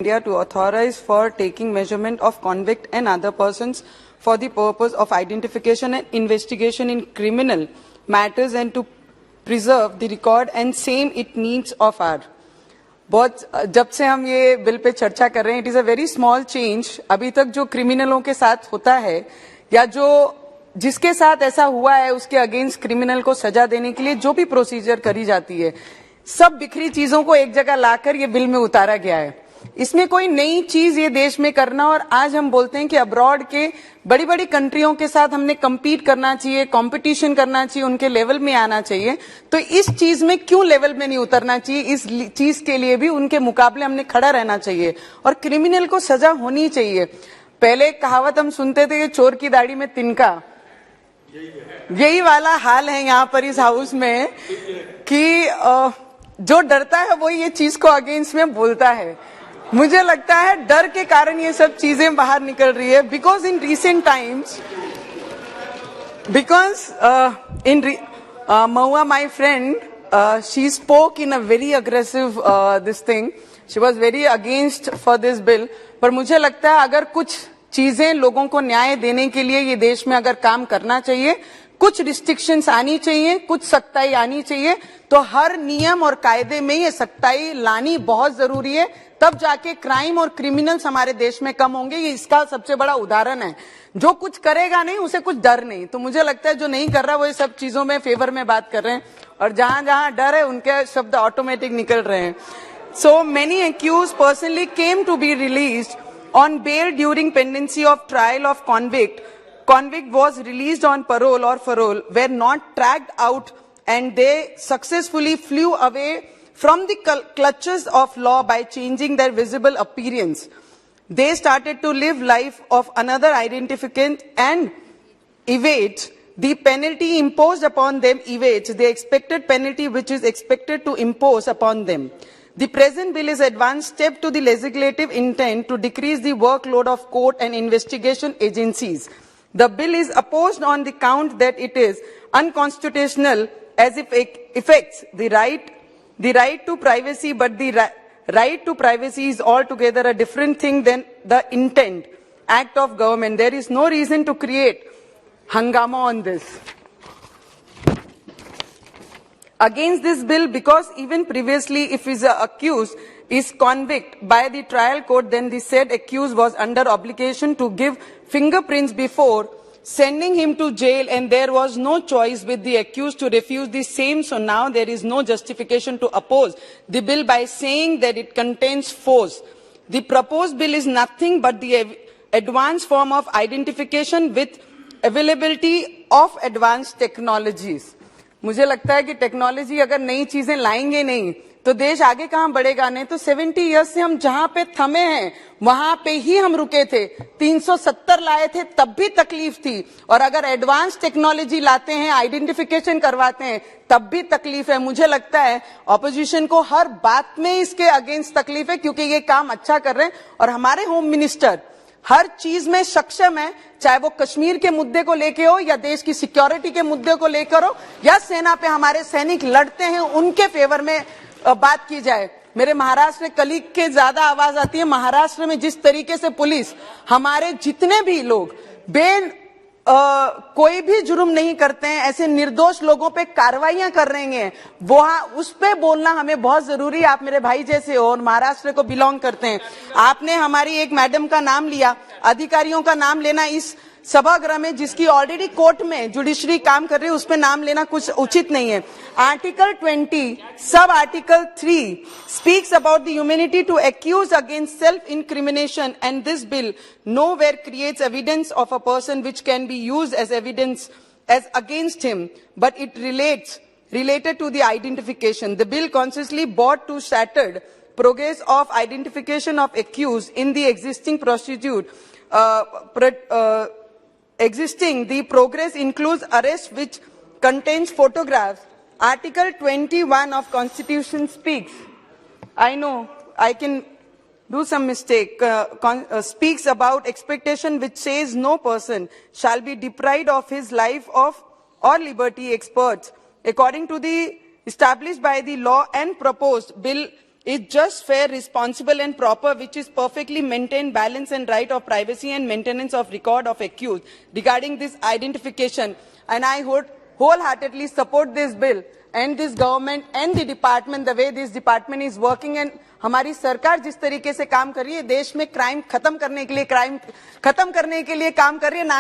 India to authorize for taking measurement of convict and other persons for the purpose of identification and investigation in criminal matters and to preserve the record and same it needs of our. बहुत जब से हम ये bill pay चर्चा कर रहे हैं, it is a very small change. अभी तक जो क्रिमिनलों के साथ होता है या जो जिसके साथ ऐसा हुआ है उसके अगेंस्ट क्रिमिनल को सजा देने के लिए जो भी प्रोसीजर करी जाती है, सब बिखरी चीजों को एक जगह लाकर ये बिल में उतारा गया है. इसमें कोई नई चीज ये देश में करना, और आज हम बोलते हैं कि अब्रॉड के बड़ी बड़ी कंट्रियों के साथ हमने compete करना चाहिए, कंपटीशन करना चाहिए, उनके लेवल में आना चाहिए. तो इस चीज में क्यों लेवल में नहीं उतरना चाहिए? इस चीज के लिए भी उनके मुकाबले हमने खड़ा रहना चाहिए और क्रिमिनल को सजा होनी चाहिए. पहले कहावत हम सुनते थे कि चोर की दाढ़ी में तिनका, यही वाला हाल है यहाँ पर इस हाउस में कि जो डरता है वो ये चीज को अगेंस्ट में बोलता है. मुझे लगता है डर के कारण ये सब चीजें बाहर निकल रही है. Because in recent times, Mahua, my friend, she spoke in a very aggressive this thing. She was very against for this bill. पर मुझे लगता है अगर कुछ चीजें लोगों को न्याय देने के लिए ये देश में अगर काम करना चाहिए, कुछ रिस्ट्रिक्शंस आनी चाहिए, कुछ सख्ताई आनी चाहिए, तो हर नियम और कायदे में ये सख्ताई लानी बहुत जरूरी है. तब जाके क्राइम और क्रिमिनल्स हमारे देश में कम होंगे. ये इसका सबसे बड़ा उदाहरण है. जो कुछ करेगा नहीं उसे कुछ डर नहीं. तो मुझे लगता है जो नहीं कर रहा वो ये सब चीजों में फेवर में बात कर रहे हैं, और जहां जहां डर है उनके शब्द ऑटोमेटिक निकल रहे हैं. So many accused personally came to be released on bail during pendency of trial of convict. Convict was released on parole or parole, were not tracked out, and they successfully flew away from the clutches of law by changing their visible appearance. They started to live life of another identificant and evade the penalty imposed upon them, evades the expected penalty which is expected to impose upon them. The present bill is advanced step to the legislative intent to decrease the workload of court and investigation agencies. The bill is opposed on the count that it is unconstitutional as if it affects the right to privacy, but the right to privacy is altogether a different thing than the intent act of government. There is no reason to create hangama on this. Against this bill, because even previously if is accused is convicted by the trial court, then the said accused was under obligation to give fingerprints before sending him to jail, and there was no choice with the accused to refuse the same. So now there is no justification to oppose the bill by saying that it contains force. The proposed bill is nothing but the advanced form of identification with availability of advanced technologies. मुझे लगता है कि technology अगर नई चीजें लाएंगे नहीं तो देश आगे कहां बढ़ेगा. नहीं तो 70 इयर्स से हम जहां पे थमे हैं वहां पे ही हम रुके थे. 370 लाए थे तब भी तकलीफ थी, और अगर एडवांस टेक्नोलॉजी लाते हैं, आइडेंटिफिकेशन करवाते हैं, तब भी तकलीफ है. मुझे लगता है ऑपोजिशन को हर बात में इसके अगेंस्ट तकलीफ है, क्योंकि ये काम अच्छा कर रहे हैं और हमारे होम मिनिस्टर हर चीज में सक्षम है. चाहे वो कश्मीर के मुद्दे को लेके हो या देश की सिक्योरिटी के मुद्दे को लेकर हो या सेना पे हमारे सैनिक लड़ते हैं उनके फेवर में बात की जाए. मेरे महाराष्ट्र में कलीग के ज्यादा आवाज आती है. महाराष्ट्र में जिस तरीके से पुलिस हमारे जितने भी लोग कोई भी जुर्म नहीं करते हैं, ऐसे निर्दोष लोगों पे कार्रवाइयां कर रहे हैं, वो उस पे बोलना हमें बहुत जरूरी है. आप मेरे भाई जैसे हो और महाराष्ट्र को बिलोंग करते हैं. आपने हमारी एक मैडम का नाम लिया, अधिकारियों का नाम लेना इस सभागृह में जिसकी ऑलरेडी कोर्ट में जुडिशरी काम कर रही है, उस पे नाम लेना कुछ उचित नहीं है. Article 20 sub article 3 speaks about the immunity to accuse against self-incrimination, and this bill nowhere creates evidence of a person which can be used as evidence as against him, but it related to the identification. The bill consciously brought to shattered progress of identification of accused in the existing procedure. The progress includes arrest which contains photographs. Article 21 of Constitution speaks. I know I can do some mistake. Speaks about expectation which says no person shall be deprived of his life or liberty. Experts, according to the established by the law and proposed bill is just, fair, responsible and proper, which is perfectly maintained balance and right of privacy and maintenance of record of accused regarding this identification. And I would wholeheartedly support this bill and this government and the department, the way this department is working, and हमारी सरकार जिस तरीके से काम कर रही है, देश में क्राइम खत्म करने के लिए काम कर रही है, ना